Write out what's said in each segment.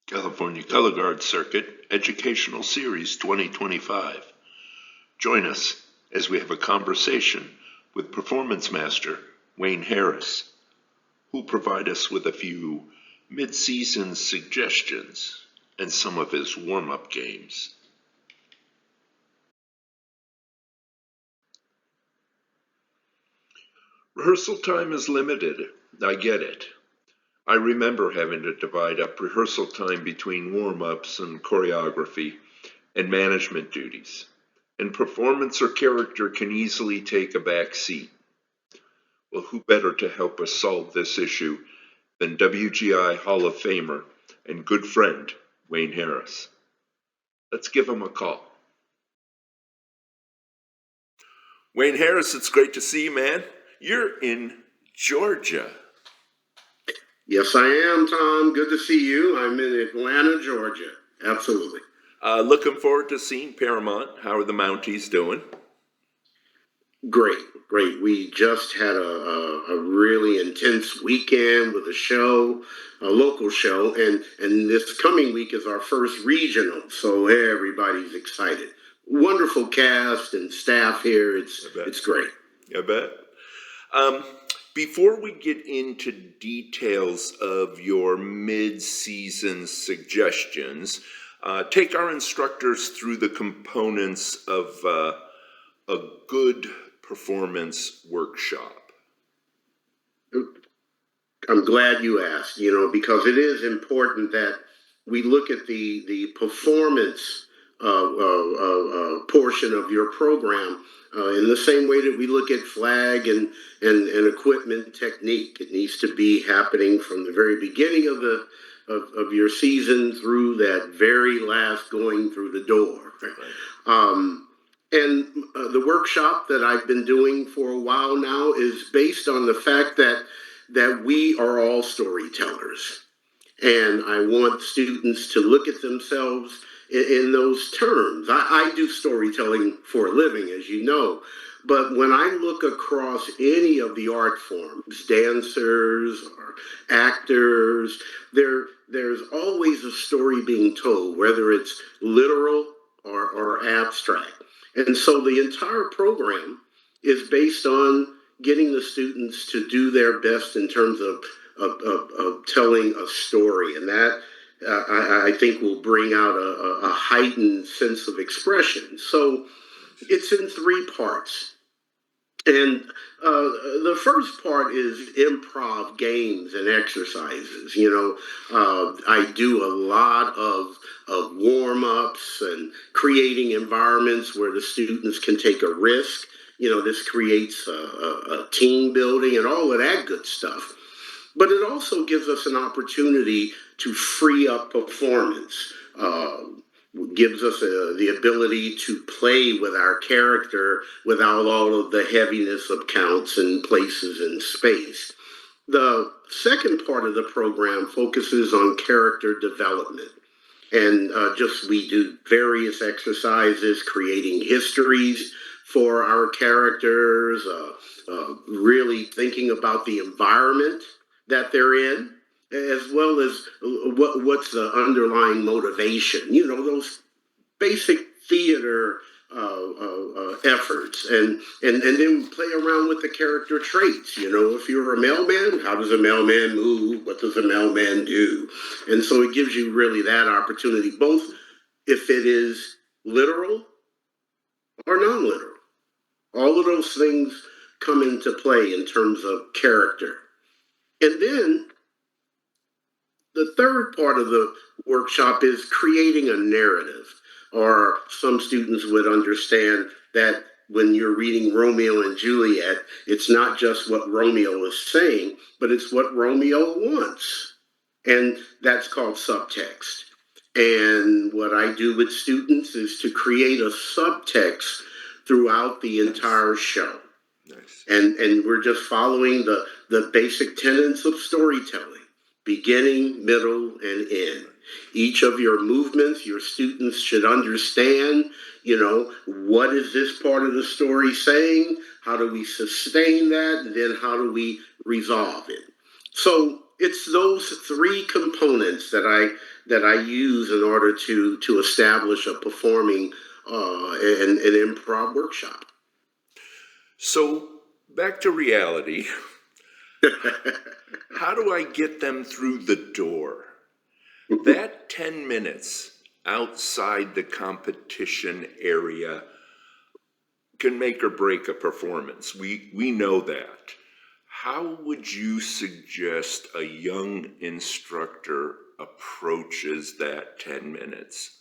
California Color Guard Circuit Educational Series 2025. Join us as we have a conversation with Performance Master Wayne Harris, who'll provide us with a few mid-season suggestions and some of his warm-up games. Rehearsal time is limited. I get it. I remember having to divide up rehearsal time between warm-ups and choreography and management duties, and performance or character can easily take a back seat. Well, who better to help us solve this issue than WGI Hall of Famer and good friend Wayne Harris? Let's give him a call. Wayne Harris, it's great to see you, man. You're in Georgia. Yes, I am, Tom. Good to see you. I'm in Atlanta, Georgia. Absolutely. Looking forward to seeing Paramount. How are the Mounties doing? Great. We just had a really intense weekend with a local show, and this coming week is our first regional, so everybody's excited. Wonderful cast and staff here. It's great. I bet. Before we get into details of your mid-season suggestions, take our instructors through the components of a good performance workshop. I'm glad you asked, because it is important that we look at the performance portion of your program in the same way that we look at flag and equipment technique. It needs to be happening from the very beginning of your season through that very last going through the door. Right. And the workshop that I've been doing for a while now is based on the fact that we are all storytellers. And I want students to look at themselves in those terms. I do storytelling for a living, as you know. But when I look across any of the art forms, dancers or actors, there's always a story being told, whether it's literal or abstract. And so the entire program is based on getting the students to do their best in terms of telling a story. And that, I think, will bring out a heightened sense of expression. So it's in three parts. And the first part is improv games and exercises. I do a lot of warm-ups and creating environments where the students can take a risk. This creates a team building and all of that good stuff. But it also gives us an opportunity to free up performance. Gives us the ability to play with our character without all of the heaviness of counts and places and space. The second part of the program focuses on character development. And we do various exercises, creating histories for our characters, really thinking about the environment that they're in, as well as what's the underlying motivation, those basic theater efforts, and then play around with the character traits. If you're a mailman, how does a mailman move? What does a mailman do? And so it gives you really that opportunity, both if it is literal or non-literal. All of those things come into play in terms of character. And then the third part of the workshop is creating a narrative, or some students would understand that when you're reading Romeo and Juliet, it's not just what Romeo is saying, but it's what Romeo wants. And that's called subtext. And what I do with students is to create a subtext throughout the entire show. Nice. And we're just following the basic tenets of storytelling. Beginning, middle, and end. Each of your movements, your students should understand, what is this part of the story saying? How do we sustain that? And then how do we resolve it? So it's those three components that I use in order to establish a performing an improv workshop. So back to reality. How do I get them through the door? That 10 minutes outside the competition area can make or break a performance. We know that. How would you suggest a young instructor approaches that 10 minutes?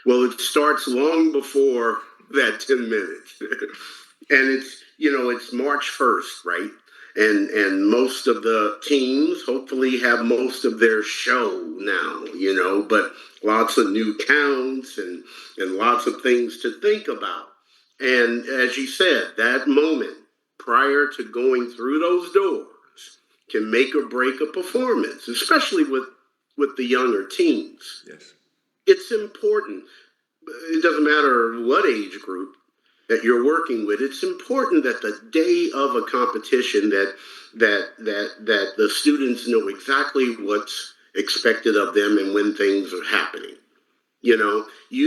Well, it starts long before that 10 minutes. And it's March 1st, right? And most of the teams hopefully have most of their show now, but lots of new counts and lots of things to think about. And as you said, that moment prior to going through those doors can make or break a performance, especially with the younger teams. Yes. It's important. It doesn't matter what age group that you're working with. It's important that the day of a competition that the students know exactly what's expected of them and when things are happening. You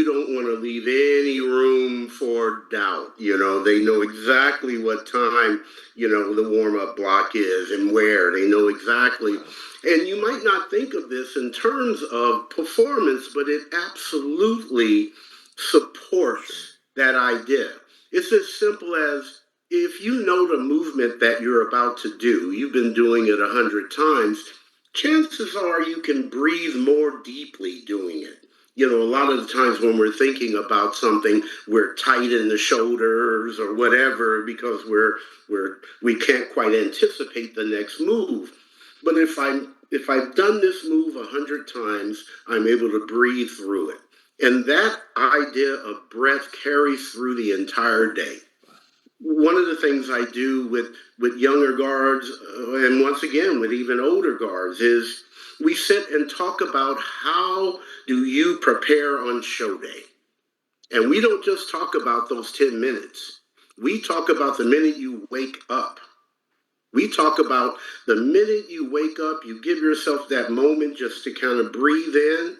don't want to leave any room for doubt. They know exactly what time, the warm up block is and where. They know exactly. And you might not think of this in terms of performance, but it absolutely supports that idea. It's as simple as if you know the movement that you're about to do, you've been doing it 100 times, chances are you can breathe more deeply doing it. A lot of the times when we're thinking about something, we're tight in the shoulders or whatever because we can't quite anticipate the next move. But if I've done this move 100 times, I'm able to breathe through it. And that idea of breath carries through the entire day. One of the things I do with younger guards, and once again with even older guards, is we sit and talk about how do you prepare on show day. And we don't just talk about those 10 minutes. We talk about the minute you wake up. We talk about the minute you wake up, you give yourself that moment just to kind of breathe in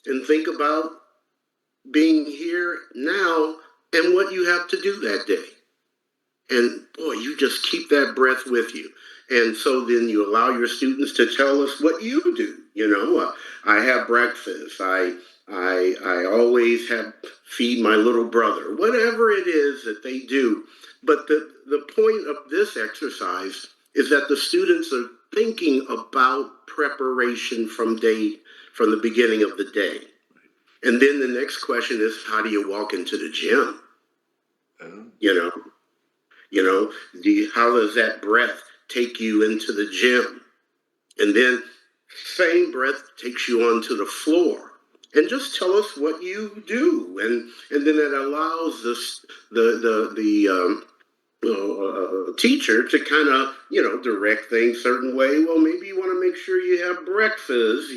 and think about being here now and what you have to do that day. And boy, you just keep that breath with you. And so then you allow your students to tell us what you do. I have breakfast. I always have feed my little brother, whatever it is that they do. But the point of this exercise is that the students are thinking about preparation from the beginning of the day. And then the next question is, how do you walk into the gym? How does that breath take you into the gym? And then same breath takes you onto the floor. And just tell us what you do. And then it allows the teacher to kind of, direct things certain way. Well, maybe you want to make sure you have breakfast,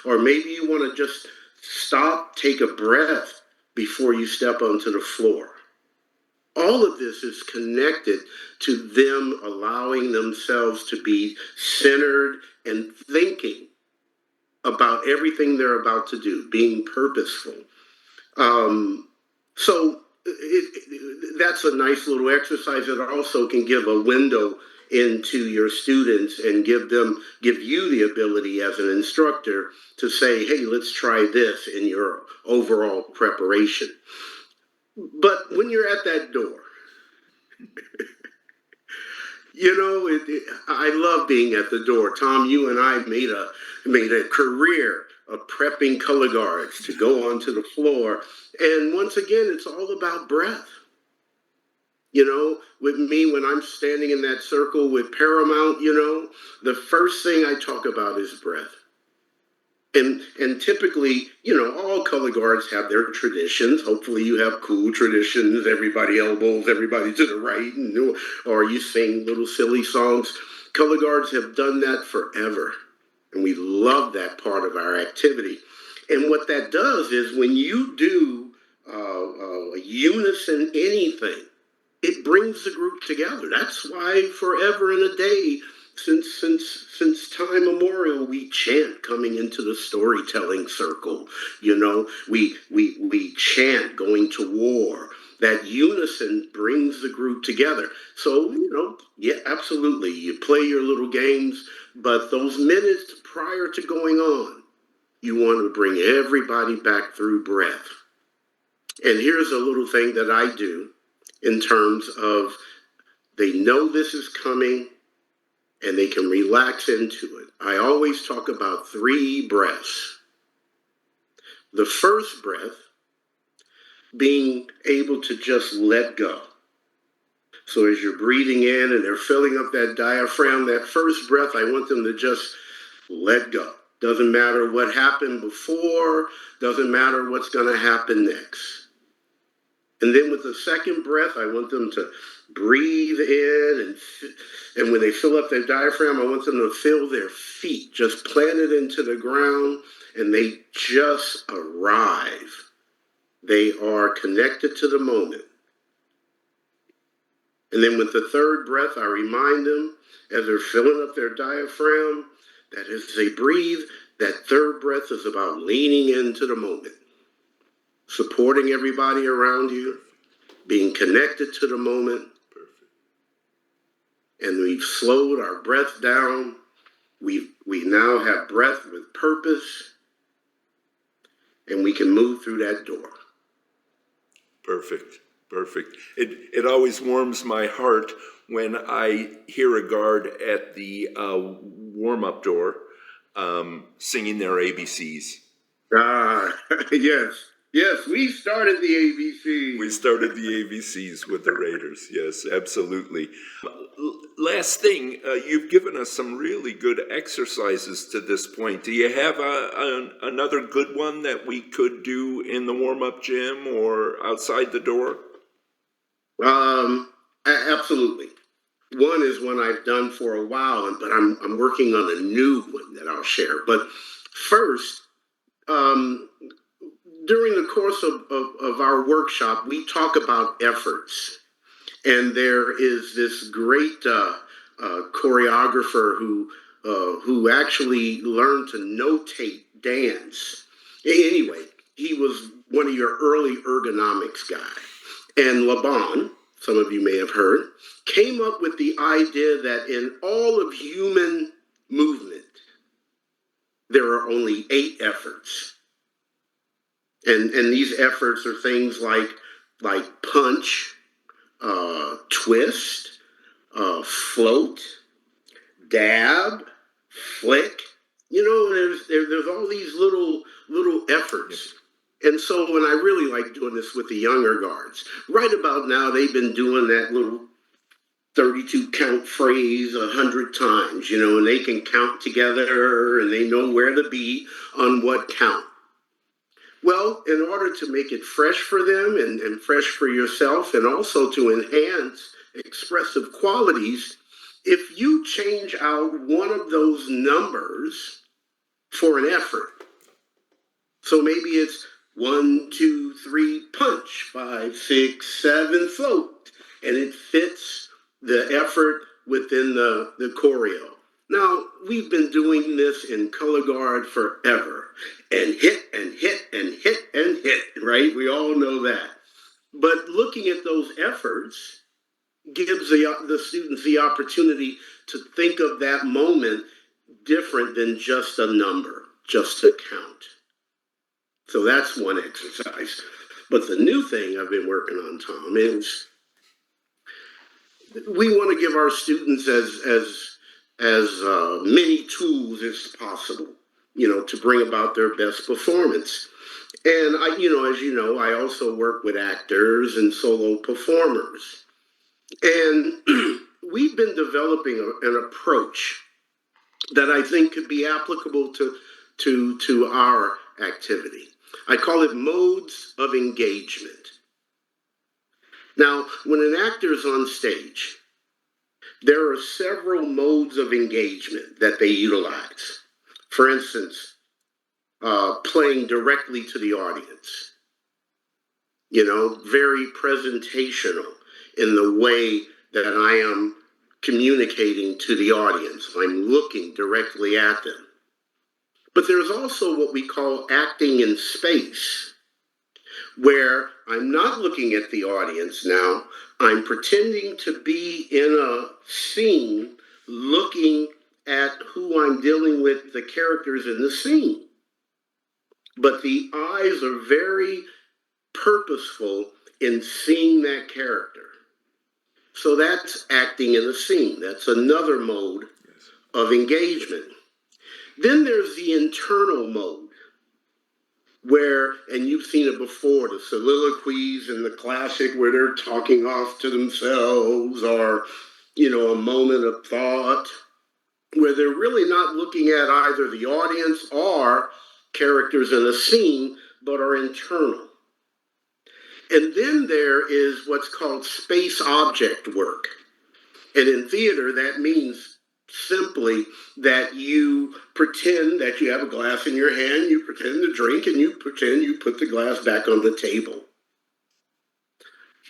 or maybe you want to just stop, take a breath before you step onto the floor. All of this is connected to them allowing themselves to be centered and thinking about everything they're about to do, being purposeful. So that's a nice little exercise that also can give a window into your students and give you the ability as an instructor to say, hey, let's try this in your overall preparation. But when you're at that door, I love being at the door. Tom, you and I made a career of prepping color guards to go onto the floor. And once again, it's all about breath. With me, when I'm standing in that circle with Paramount, the first thing I talk about is breath. And typically, all color guards have their traditions. Hopefully you have cool traditions. Everybody elbows everybody to the right, or you sing little silly songs. Color guards have done that forever. And we love that part of our activity. And what that does is when you do unison anything, it brings the group together. That's why forever and a day, Since time immemorial, we chant coming into the storytelling circle. You know, we chant going to war. That unison brings the group together. So, yeah, absolutely. You play your little games, but those minutes prior to going on, you want to bring everybody back through breath. And here's a little thing that I do in terms of they know this is coming and they can relax into it. I always talk about 3 breaths. The first breath being able to just let go. So as you're breathing in and they're filling up that diaphragm, that first breath, I want them to just let go. Doesn't matter what happened before, doesn't matter what's going to happen next. And then with the second breath, I want them to breathe in, and when they fill up their diaphragm, I want them to feel their feet just planted into the ground, and they just arrive. They are connected to the moment. And then with the third breath, I remind them as they're filling up their diaphragm that as they breathe, that third breath is about leaning into the moment, supporting everybody around you, being connected to the moment. And we've slowed our breath down. We now have breath with purpose, and we can move through that door. Perfect. It always warms my heart when I hear a guard at the warm-up door singing their ABCs. Yes, we started the ABCs. We started the ABCs with the Raiders. Yes, absolutely. Last thing, you've given us some really good exercises to this point. Do you have another good one that we could do in the warm-up gym or outside the door? Absolutely. One is one I've done for a while, but I'm working on a new one that I'll share. But first, during the course of our workshop, we talk about efforts. And there is this great choreographer who actually learned to notate dance. Anyway, he was one of your early ergonomics guys. And Laban, some of you may have heard, came up with the idea that in all of human movement, there are only 8 efforts. And these efforts are things like punch, twist, float, dab, flick. There's all these little efforts. And so when I really like doing this with the younger guards, right about now they've been doing that little 32 count phrase 100 times, and they can count together and they know where to be on what count. Well, in order to make it fresh for them and fresh for yourself, and also to enhance expressive qualities, if you change out one of those numbers for an effort, so maybe it's 1, 2, 3, punch, 5, 6, 7, float, and it fits the effort within the choreo. Now, we've been doing this in color guard forever, and hit and hit and hit and hit, right? We all know that. But looking at those efforts gives the students the opportunity to think of that moment different than just a number, just a count. So that's one exercise. But the new thing I've been working on, Tom, is we want to give our students as many tools as possible, to bring about their best performance. And as you know, I also work with actors and solo performers. And we've been developing an approach that I think could be applicable to our activity. I call it modes of engagement. Now, when an actor is on stage, there are several modes of engagement that they utilize. For instance, playing directly to the audience, very presentational in the way that I am communicating to the audience. I'm looking directly at them. But there's also what we call acting in space, where I'm not looking at the audience now. I'm pretending to be in a scene looking at who I'm dealing with, the characters in the scene. But the eyes are very purposeful in seeing that character. So that's acting in a scene. That's another mode of engagement. Then there's the internal mode, where, and you've seen it before, the soliloquies in the classic where they're talking off to themselves, or, a moment of thought, where they're really not looking at either the audience or characters in a scene, but are internal. And then there is what's called space object work. And in theater, that means simply that you pretend that you have a glass in your hand, you pretend to drink, and you pretend you put the glass back on the table.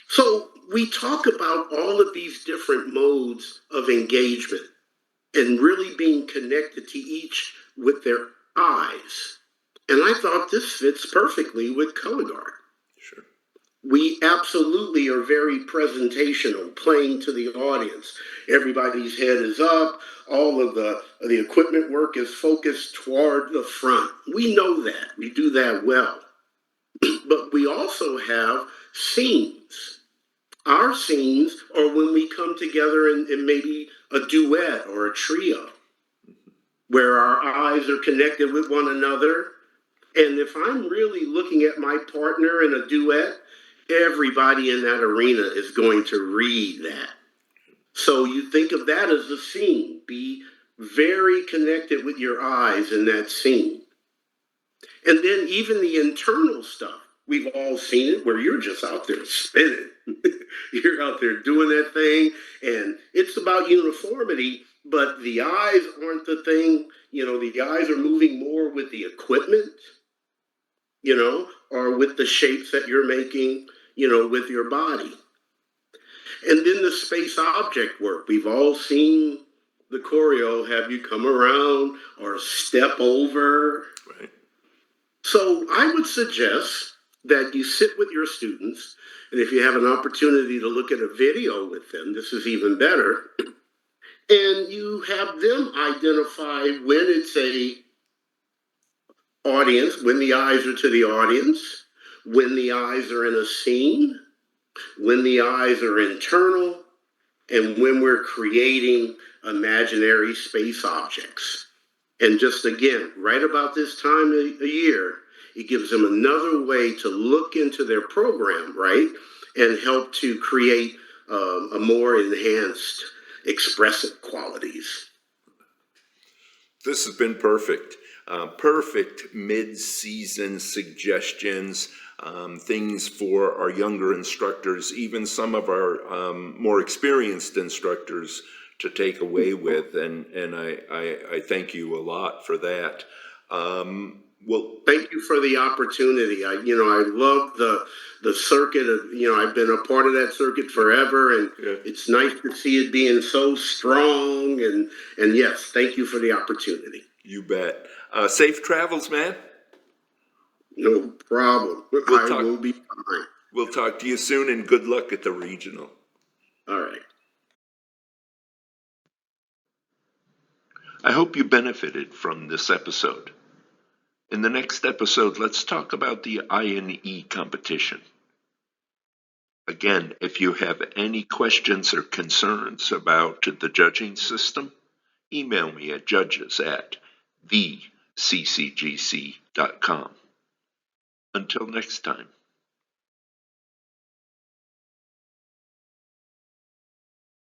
So we talk about all of these different modes of engagement and really being connected to each with their eyes. And I thought this fits perfectly with color guard. Sure. We absolutely are very presentational, playing to the audience. Everybody's head is up. All of the equipment work is focused toward the front. We know that. We do that well. But we also have scenes. Our scenes are when we come together in maybe a duet or a trio, where our eyes are connected with one another. And if I'm really looking at my partner in a duet, everybody in that arena is going to read that. So you think of that as a scene. Be very connected with your eyes in that scene. And then even the internal stuff. We've all seen it where you're just out there spinning. You're out there doing that thing, and it's about uniformity, but the eyes aren't the thing. The eyes are moving more with the equipment, or with the shapes that you're making, with your body. And then the space object work. We've all seen the choreo have you come around or step over. Right. So I would suggest that you sit with your students, and if you have an opportunity to look at a video with them, this is even better, and you have them identify when it's a audience, when the eyes are to the audience, when the eyes are in a scene, when the eyes are internal, and when we're creating imaginary space objects. And just again, right about this time of the year, it gives them another way to look into their program, right? And help to create a more enhanced expressive qualities. This has been perfect. Perfect mid-season suggestions, things for our younger instructors, even some of our more experienced instructors to take away with, and I thank you a lot for that. Well, thank you for the opportunity. I love the circuit of, I've been a part of that circuit forever, and It's nice to see it being so strong. And yes, thank you for the opportunity. You bet. Safe travels, man. No problem. I will be fine. We'll talk to you soon, and good luck at the regional. All right. I hope you benefited from this episode. In the next episode, let's talk about the I&E competition. Again, if you have any questions or concerns about the judging system, email me at judges@theccgc.com. Until next time.